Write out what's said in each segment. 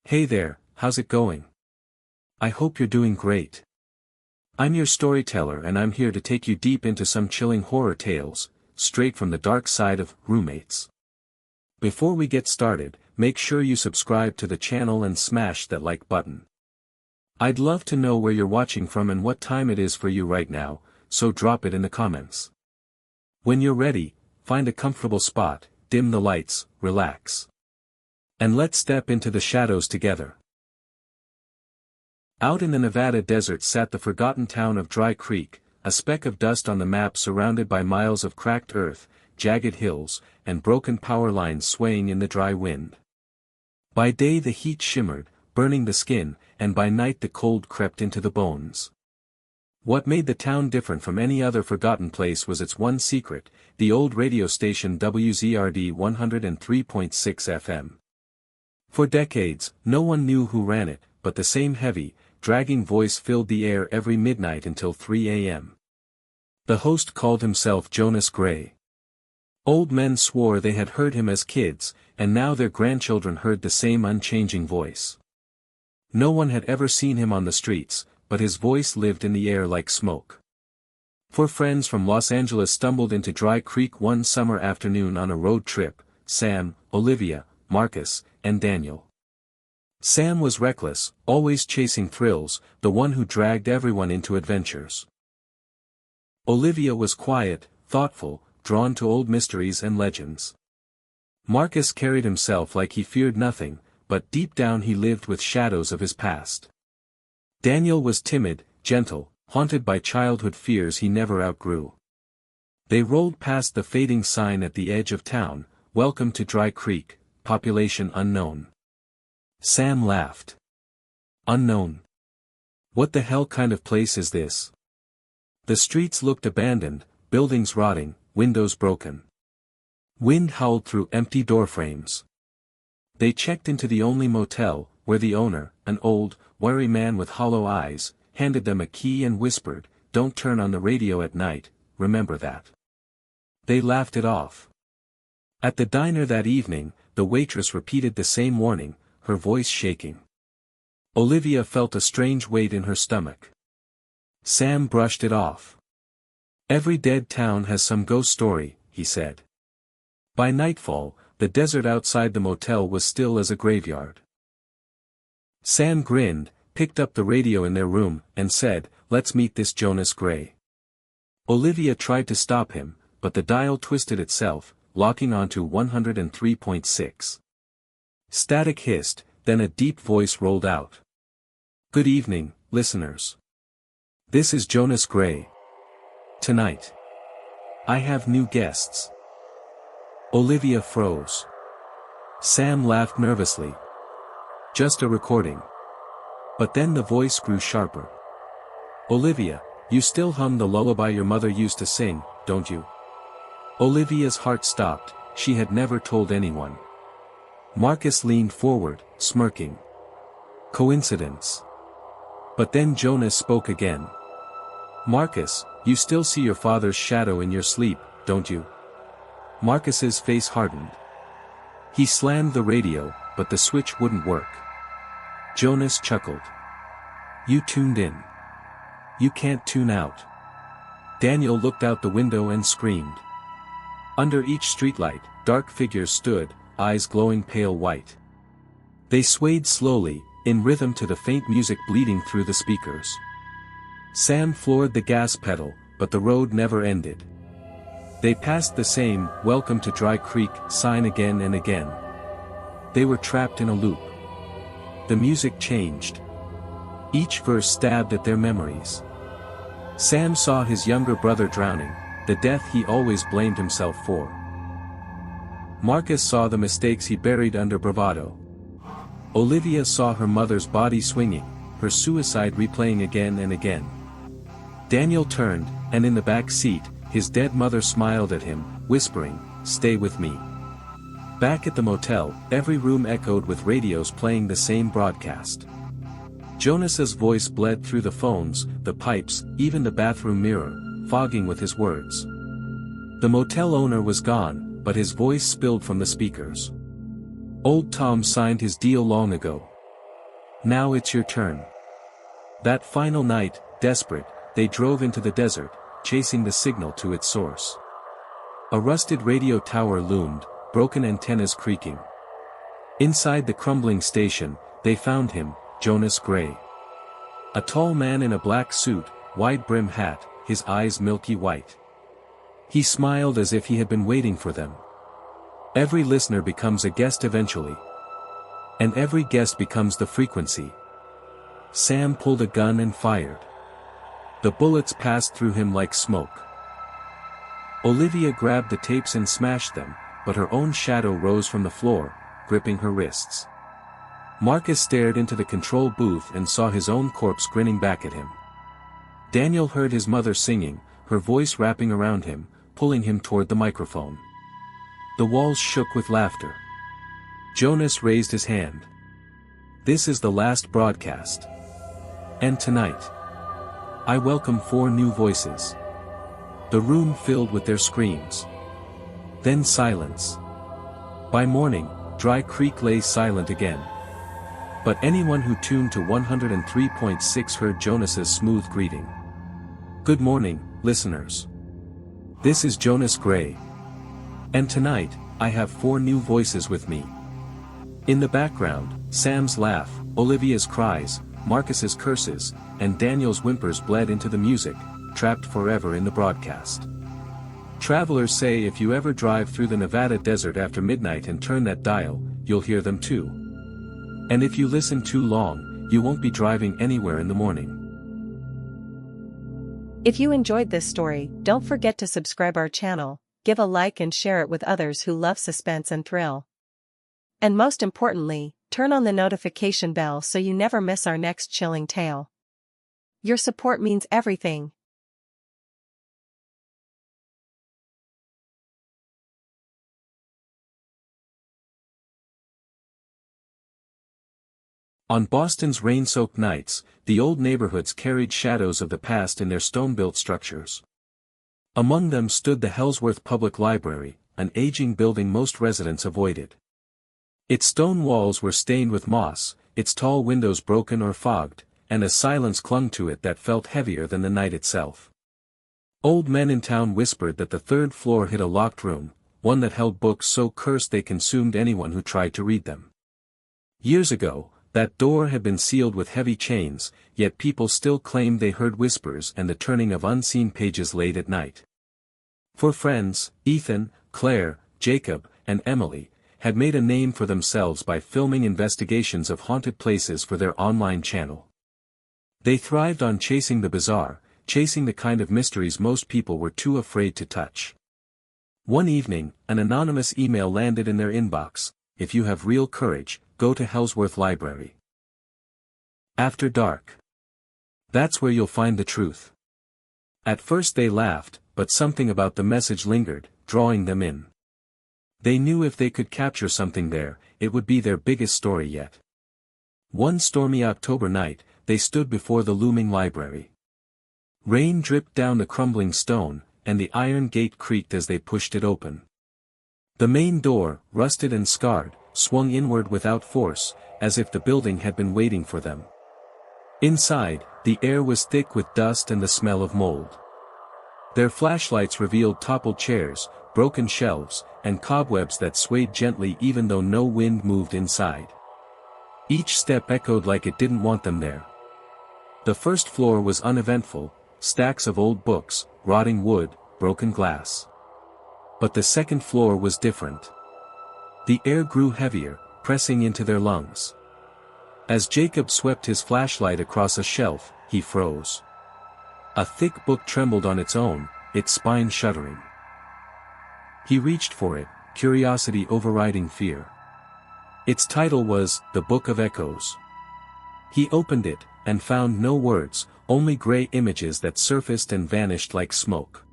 Hey there, how's it going? I hope you're doing great. I'm your storyteller and I'm here to take you deep into some chilling horror tales, straight from the dark side of roommates. Before we get started, make sure you subscribe to the channel and smash that like button. I'd love to know where you're watching from and what time it is for you right now, so drop it in the comments. When you're ready, find a comfortable spot, dim the lights, relax. And let's step into the shadows together. Out in the Nevada desert sat the forgotten town of Dry Creek, a speck of dust on the map surrounded by miles of cracked earth, jagged hills, and broken power lines swaying in the dry wind. By day the heat shimmered, burning the skin, and by night the cold crept into the bones. What made the town different from any other forgotten place was its one secret, the old radio station WZRD 103.6 FM. For decades, no one knew who ran it, but the same heavy, dragging voice filled the air every midnight until 3 a.m. The host called himself Jonas Gray. Old men swore they had heard him as kids, and now their grandchildren heard the same unchanging voice. No one had ever seen him on the streets, but his voice lived in the air like smoke. Four friends from Los Angeles stumbled into Dry Creek one summer afternoon on a road trip: Sam, Olivia, Marcus, and Daniel. Sam was reckless, always chasing thrills, the one who dragged everyone into adventures. Olivia was quiet, thoughtful, drawn to old mysteries and legends. Marcus carried himself like he feared nothing, but deep down he lived with shadows of his past. Daniel was timid, gentle, haunted by childhood fears he never outgrew. They rolled past the fading sign at the edge of town, "Welcome to Dry Creek, population unknown." Sam laughed. Unknown? What the hell kind of place is this? The streets looked abandoned, buildings rotting, windows broken. Wind howled through empty doorframes. They checked into the only motel, where the owner, an old, wiry man with hollow eyes, handed them a key and whispered, "Don't turn on the radio at night, remember that." They laughed it off. At the diner that evening, the waitress repeated the same warning, her voice shaking. Olivia felt a strange weight in her stomach. Sam brushed it off. "Every dead town has some ghost story," he said. By nightfall, the desert outside the motel was still as a graveyard. Sam grinned, picked up the radio in their room, and said, "Let's meet this Jonas Gray." Olivia tried to stop him, but the dial twisted itself, locking onto 103.6. Static hissed, then a deep voice rolled out. "Good evening, listeners. This is Jonas Gray. Tonight, I have new guests." Olivia froze. Sam laughed nervously. "Just a recording." But then the voice grew sharper. "Olivia, you still hum the lullaby your mother used to sing, don't you?" Olivia's heart stopped, she had never told anyone. Marcus leaned forward, smirking. Coincidence? But then Jonas spoke again. "Marcus, you still see your father's shadow in your sleep, don't you?" Marcus's face hardened. He slammed the radio, but the switch wouldn't work. Jonas chuckled. "You tuned in. You can't tune out." Daniel looked out the window and screamed. Under each streetlight, dark figures stood, eyes glowing pale white. They swayed slowly, in rhythm to the faint music bleeding through the speakers. Sam floored the gas pedal, but the road never ended. They passed the same "Welcome to Dry Creek" sign again and again. They were trapped in a loop. The music changed. Each verse stabbed at their memories. Sam saw his younger brother drowning, the death he always blamed himself for. Marcus saw the mistakes he buried under bravado. Olivia saw her mother's body swinging, her suicide replaying again and again. Daniel turned, and in the back seat, his dead mother smiled at him, whispering, "Stay with me." Back at the motel, every room echoed with radios playing the same broadcast. Jonas's voice bled through the phones, the pipes, even the bathroom mirror, fogging with his words. The motel owner was gone, but his voice spilled from the speakers. Old Tom signed his deal long ago. Now it's your turn. That final night, desperate, they drove into the desert, chasing the signal to its source. A rusted radio tower loomed, broken antennas creaking. Inside the crumbling station, they found him, Jonas Gray. A tall man in a black suit, wide-brim hat, his eyes milky white. He smiled as if he had been waiting for them. Every listener becomes a guest eventually. And every guest becomes the frequency. Sam pulled a gun and fired. The bullets passed through him like smoke. Olivia grabbed the tapes and smashed them, but her own shadow rose from the floor, gripping her wrists. Marcus stared into the control booth and saw his own corpse grinning back at him. Daniel heard his mother singing, her voice wrapping around him, pulling him toward the microphone. The walls shook with laughter. Jonas raised his hand. This is the last broadcast. And tonight, I welcome 4 new voices. The room filled with their screams. Then silence. By morning, Dry Creek lay silent again. But anyone who tuned to 103.6 heard Jonas's smooth greeting. Good morning, listeners. This is Jonas Gray. And tonight, I have 4 new voices with me. In the background, Sam's laugh, Olivia's cries, Marcus's curses, and Daniel's whimpers bled into the music, trapped forever in the broadcast. Travelers say if you ever drive through the Nevada desert after midnight and turn that dial, you'll hear them too. And if you listen too long, you won't be driving anywhere in the morning. If you enjoyed this story, don't forget to subscribe our channel, give a like and share it with others who love suspense and thrill. And most importantly, turn on the notification bell so you never miss our next chilling tale. Your support means everything. On Boston's rain-soaked nights, the old neighborhoods carried shadows of the past in their stone-built structures. Among them stood the Hellsworth Public Library, an aging building most residents avoided. Its stone walls were stained with moss, its tall windows broken or fogged, and a silence clung to it that felt heavier than the night itself. Old men in town whispered that the 3rd floor hid a locked room, one that held books so cursed they consumed anyone who tried to read them. Years ago, that door had been sealed with heavy chains, yet people still claimed they heard whispers and the turning of unseen pages late at night. 4 friends, Ethan, Claire, Jacob, and Emily, had made a name for themselves by filming investigations of haunted places for their online channel. They thrived on chasing the bizarre, chasing the kind of mysteries most people were too afraid to touch. One evening, an anonymous email landed in their inbox: if you have real courage, go to Hellsworth Library. After dark. That's where you'll find the truth. At first they laughed, but something about the message lingered, drawing them in. They knew if they could capture something there, it would be their biggest story yet. One stormy October night, they stood before the looming library. Rain dripped down the crumbling stone, and the iron gate creaked as they pushed it open. The main door, rusted and scarred, swung inward without force, as if the building had been waiting for them. Inside, the air was thick with dust and the smell of mold. Their flashlights revealed toppled chairs, broken shelves, and cobwebs that swayed gently even though no wind moved inside. Each step echoed like it didn't want them there. The first floor was uneventful, stacks of old books, rotting wood, broken glass. But the second floor was different. The air grew heavier, pressing into their lungs. As Jacob swept his flashlight across a shelf, he froze. A thick book trembled on its own, its spine shuddering. He reached for it, curiosity overriding fear. Its title was The Book of Echoes. He opened it, and found no words, only gray images that surfaced and vanished like smoke.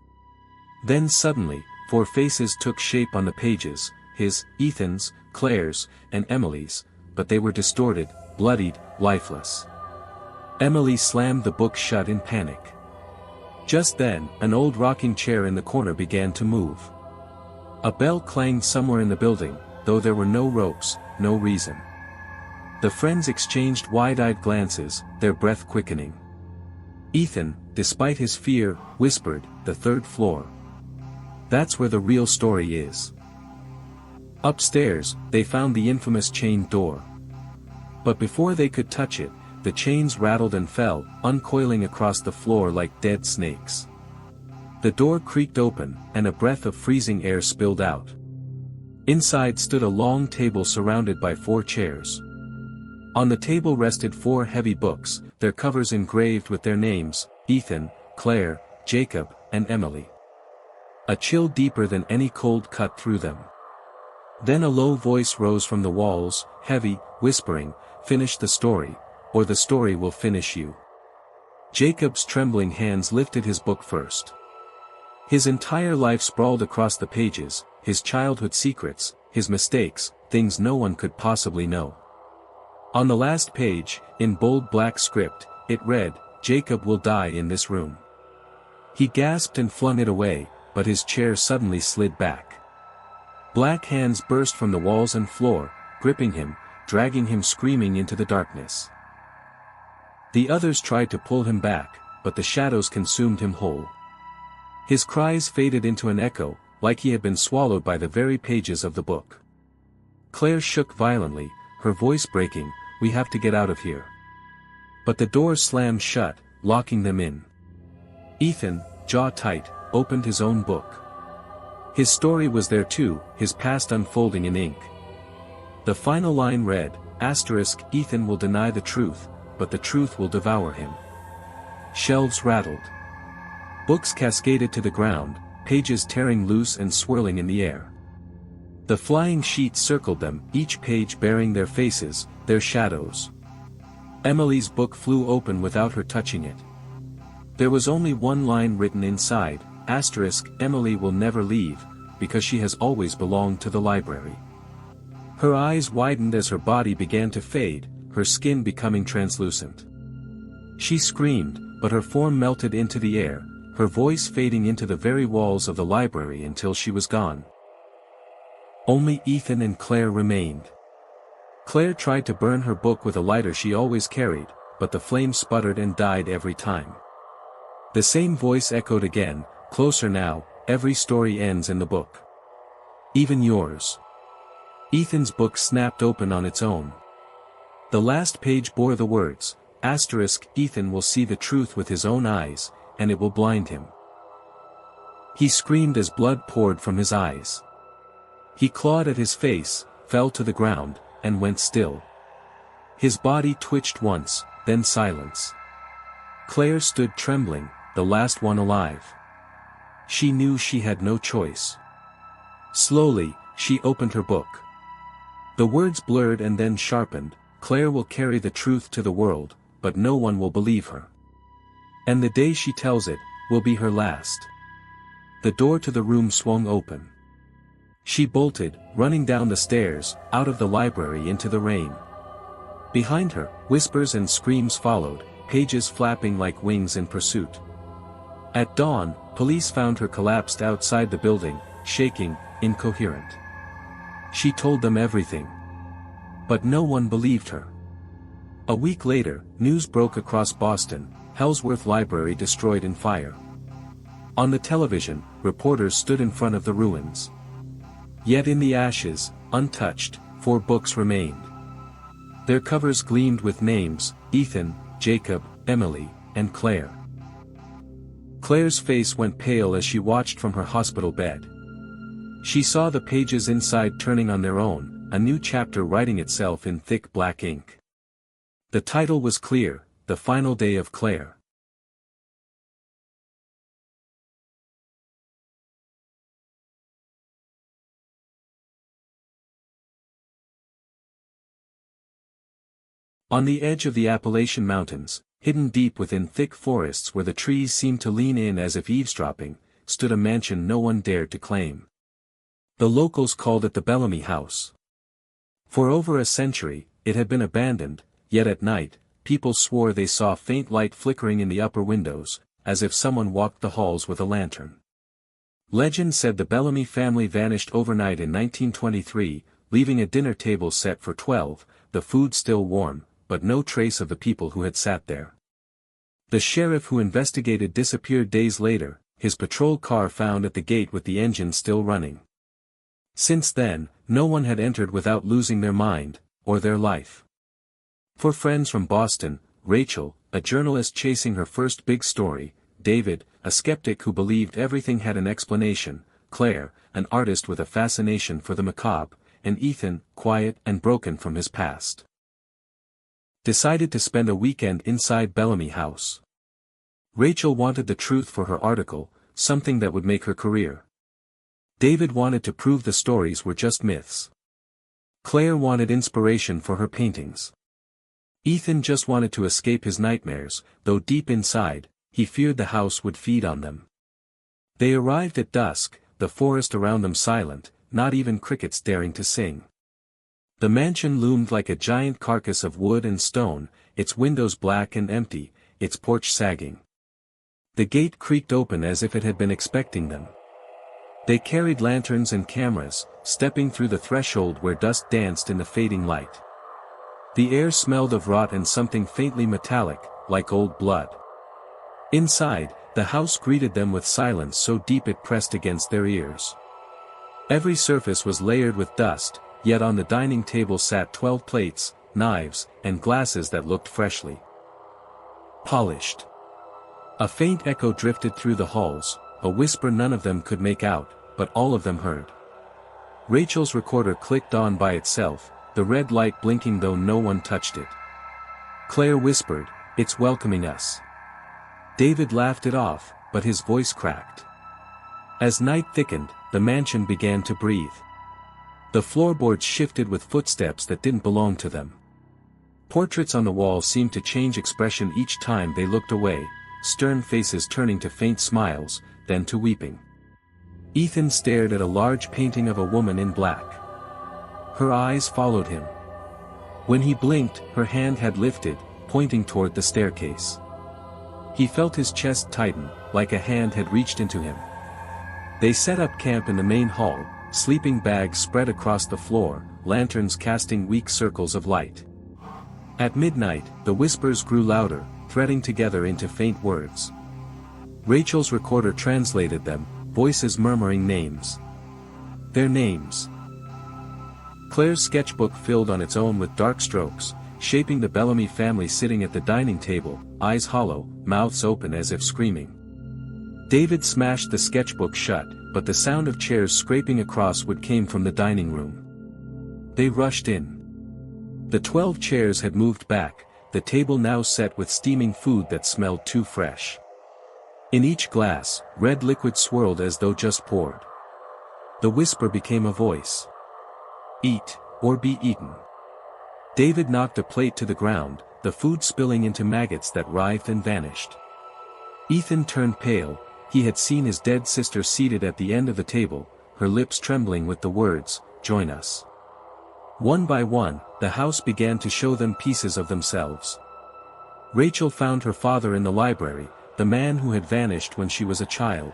Then suddenly, 4 faces took shape on the pages, his, Ethan's, Claire's, and Emily's, but they were distorted, bloodied, lifeless. Emily slammed the book shut in panic. Just then, an old rocking chair in the corner began to move. A bell clanged somewhere in the building, though there were no ropes, no reason. The friends exchanged wide-eyed glances, their breath quickening. Ethan, despite his fear, whispered, "The third floor. That's where the real story is." Upstairs, they found the infamous chained door. But before they could touch it, the chains rattled and fell, uncoiling across the floor like dead snakes. The door creaked open, and a breath of freezing air spilled out. Inside stood a long table surrounded by 4 chairs. On the table rested 4 heavy books, their covers engraved with their names, Ethan, Claire, Jacob, and Emily. A chill deeper than any cold cut through them. Then a low voice rose from the walls, heavy, whispering, "Finish the story, or the story will finish you." Jacob's trembling hands lifted his book first. His entire life sprawled across the pages, his childhood secrets, his mistakes, things no one could possibly know. On the last page, in bold black script, it read, "Jacob will die in this room." He gasped and flung it away, but his chair suddenly slid back. Black hands burst from the walls and floor, gripping him, dragging him screaming into the darkness. The others tried to pull him back, but the shadows consumed him whole. His cries faded into an echo, like he had been swallowed by the very pages of the book. Claire shook violently, her voice breaking, "We have to get out of here." But the door slammed shut, locking them in. Ethan, jaw tight, opened his own book. His story was there too, his past unfolding in ink. The final line read, "Ethan will deny the truth, but the truth will devour him." Shelves rattled. Books cascaded to the ground, pages tearing loose and swirling in the air. The flying sheets circled them, each page bearing their faces, their shadows. Emily's book flew open without her touching it. There was only one line written inside, "Emily will never leave, because she has always belonged to the library." Her eyes widened as her body began to fade, her skin becoming translucent. She screamed, but her form melted into the air, her voice fading into the very walls of the library until she was gone. Only Ethan and Claire remained. Claire tried to burn her book with a lighter she always carried, but the flame sputtered and died every time. The same voice echoed again, closer now, "Every story ends in the book. Even yours." Ethan's book snapped open on its own. The last page bore the words, "Ethan will see the truth with his own eyes, and it will blind him." He screamed as blood poured from his eyes. He clawed at his face, fell to the ground, and went still. His body twitched once, then silence. Claire stood trembling, the last one alive. She knew she had no choice. Slowly, she opened her book. The words blurred and then sharpened, "Claire will carry the truth to the world, but no one will believe her. And the day she tells it, will be her last." The door to the room swung open. She bolted, running down the stairs, out of the library into the rain. Behind her, whispers and screams followed, pages flapping like wings in pursuit. At dawn, police found her collapsed outside the building, shaking, incoherent. She told them everything. But no one believed her. A week later, news broke across Boston, Hellsworth Library destroyed in fire. On the television, reporters stood in front of the ruins. Yet in the ashes, untouched, 4 books remained. Their covers gleamed with names, Ethan, Jacob, Emily, and Claire. Claire's face went pale as she watched from her hospital bed. She saw the pages inside turning on their own, a new chapter writing itself in thick black ink. The title was clear, The Final Day of Claire. On the edge of the Appalachian Mountains, hidden deep within thick forests where the trees seemed to lean in as if eavesdropping, stood a mansion no one dared to claim. The locals called it the Bellamy House. For over a century, it had been abandoned, yet at night, people swore they saw faint light flickering in the upper windows, as if someone walked the halls with a lantern. Legend said the Bellamy family vanished overnight in 1923, leaving a dinner table set for 12, the food still warm, but no trace of the people who had sat there. The sheriff who investigated disappeared days later, his patrol car found at the gate with the engine still running. Since then, no one had entered without losing their mind, or their life. For friends from Boston, Rachel, a journalist chasing her first big story, David, a skeptic who believed everything had an explanation, Claire, an artist with a fascination for the macabre, and Ethan, quiet and broken from his past, decided to spend a weekend inside Bellamy House. Rachel wanted the truth for her article, something that would make her career. David wanted to prove the stories were just myths. Claire wanted inspiration for her paintings. Ethan just wanted to escape his nightmares, though deep inside, he feared the house would feed on them. They arrived at dusk, the forest around them silent, not even crickets daring to sing. The mansion loomed like a giant carcass of wood and stone, its windows black and empty, its porch sagging. The gate creaked open as if it had been expecting them. They carried lanterns and cameras, stepping through the threshold where dust danced in the fading light. The air smelled of rot and something faintly metallic, like old blood. Inside, the house greeted them with silence so deep it pressed against their ears. Every surface was layered with dust, yet on the dining table sat 12 plates, knives, and glasses that looked freshly polished. A faint echo drifted through the halls, a whisper none of them could make out, but all of them heard. Rachel's recorder clicked on by itself, the red light blinking though no one touched it. Claire whispered, "It's welcoming us." David laughed it off, but his voice cracked. As night thickened, the mansion began to breathe. The floorboards shifted with footsteps that didn't belong to them. Portraits on the wall seemed to change expression each time they looked away, stern faces turning to faint smiles, then to weeping. Ethan stared at a large painting of a woman in black. Her eyes followed him. When he blinked, her hand had lifted, pointing toward the staircase. He felt his chest tighten, like a hand had reached into him. They set up camp in the main hall, sleeping bags spread across the floor, lanterns casting weak circles of light. At midnight, the whispers grew louder, threading together into faint words. Rachel's recorder translated them, voices murmuring names. Their names. Claire's sketchbook filled on its own with dark strokes, shaping the Bellamy family sitting at the dining table, eyes hollow, mouths open as if screaming. David smashed the sketchbook shut, but the sound of chairs scraping across wood came from the dining room. They rushed in. The 12 chairs had moved back, the table now set with steaming food that smelled too fresh. In each glass, red liquid swirled as though just poured. The whisper became a voice. "Eat, or be eaten." David knocked a plate to the ground, the food spilling into maggots that writhed and vanished. Ethan turned pale, he had seen his dead sister seated at the end of the table, her lips trembling with the words, "Join us." One by one, the house began to show them pieces of themselves. Rachel found her father in the library, the man who had vanished when she was a child.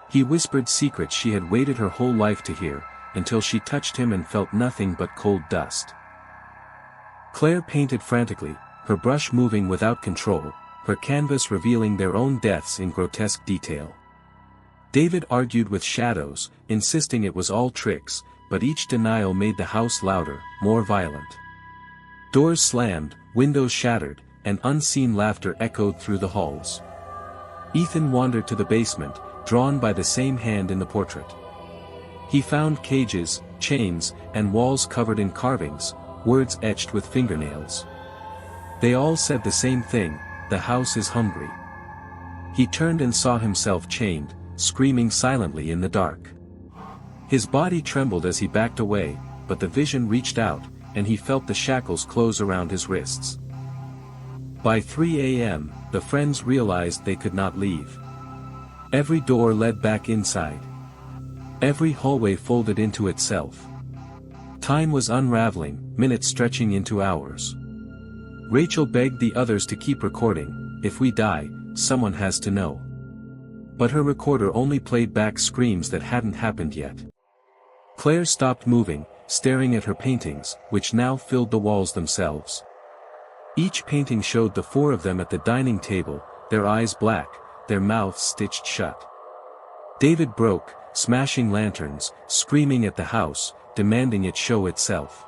He whispered secrets she had waited her whole life to hear, until she touched him and felt nothing but cold dust. Claire painted frantically, her brush moving without control, her canvas revealing their own deaths in grotesque detail. David argued with shadows, insisting it was all tricks, but each denial made the house louder, more violent. Doors slammed, windows shattered, and unseen laughter echoed through the halls. Ethan wandered to the basement, drawn by the same hand in the portrait. He found cages, chains, and walls covered in carvings, words etched with fingernails. They all said the same thing, "The house is hungry." He turned and saw himself chained, screaming silently in the dark. His body trembled as he backed away, but the vision reached out, and he felt the shackles close around his wrists. By 3 a.m., the friends realized they could not leave. Every door led back inside. Every hallway folded into itself. Time was unraveling, minutes stretching into hours. Rachel begged the others to keep recording, "If we die, someone has to know." But her recorder only played back screams that hadn't happened yet. Claire stopped moving, staring at her paintings, which now filled the walls themselves. Each painting showed the four of them at the dining table, their eyes black, their mouths stitched shut. David broke, smashing lanterns, screaming at the house, demanding it show itself.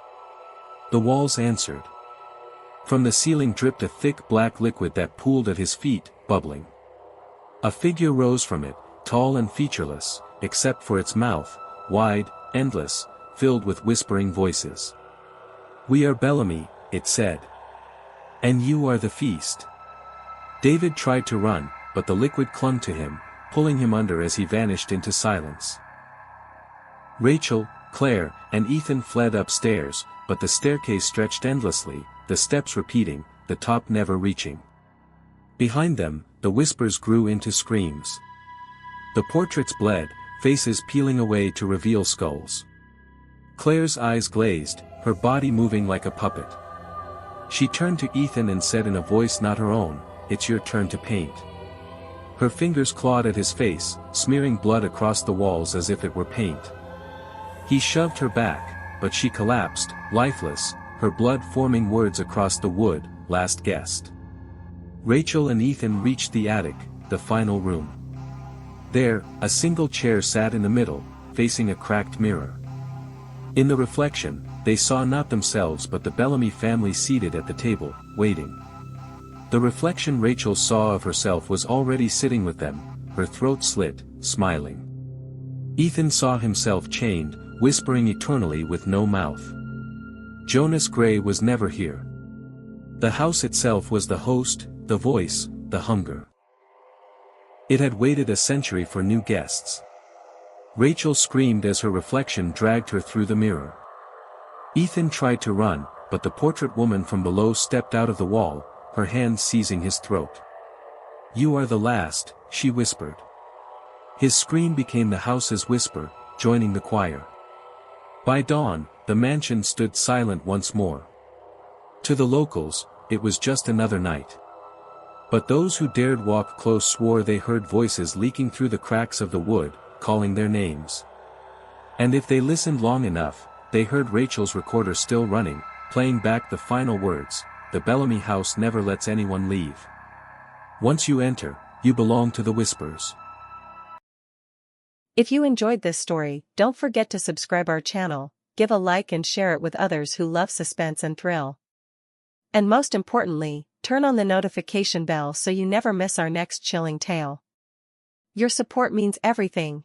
The walls answered. From the ceiling dripped a thick black liquid that pooled at his feet, bubbling. A figure rose from it, tall and featureless, except for its mouth, wide, endless, filled with whispering voices. "We are Bellamy," it said. "And you are the feast." David tried to run, but the liquid clung to him, pulling him under as he vanished into silence. Rachel, Claire, and Ethan fled upstairs, but the staircase stretched endlessly, the steps repeating, the top never reaching. Behind them, the whispers grew into screams. The portraits bled, faces peeling away to reveal skulls. Claire's eyes glazed, her body moving like a puppet. She turned to Ethan and said in a voice not her own, "It's your turn to paint." Her fingers clawed at his face, smearing blood across the walls as if it were paint. He shoved her back, but she collapsed, lifeless, her blood forming words across the wood, "Last guest." Rachel and Ethan reached the attic, the final room. There, a single chair sat in the middle, facing a cracked mirror. In the reflection, they saw not themselves but the Bellamy family seated at the table, waiting. The reflection Rachel saw of herself was already sitting with them, her throat slit, smiling. Ethan saw himself chained, whispering eternally with no mouth. Jonas Gray was never here. The house itself was the host, the voice, the hunger. It had waited a century for new guests. Rachel screamed as her reflection dragged her through the mirror. Ethan tried to run, but the portrait woman from below stepped out of the wall, her hand seizing his throat. "You are the last," she whispered. His scream became the house's whisper, joining the choir. By dawn, the mansion stood silent once more. To the locals, it was just another night. But those who dared walk close swore they heard voices leaking through the cracks of the wood, calling their names. And if they listened long enough, they heard Rachel's recorder still running, playing back the final words, "The Bellamy house never lets anyone leave. Once you enter, you belong to the whispers." If you enjoyed this story, don't forget to subscribe our channel, give a like and share it with others who love suspense and thrill. And most importantly, turn on the notification bell so you never miss our next chilling tale. Your support means everything.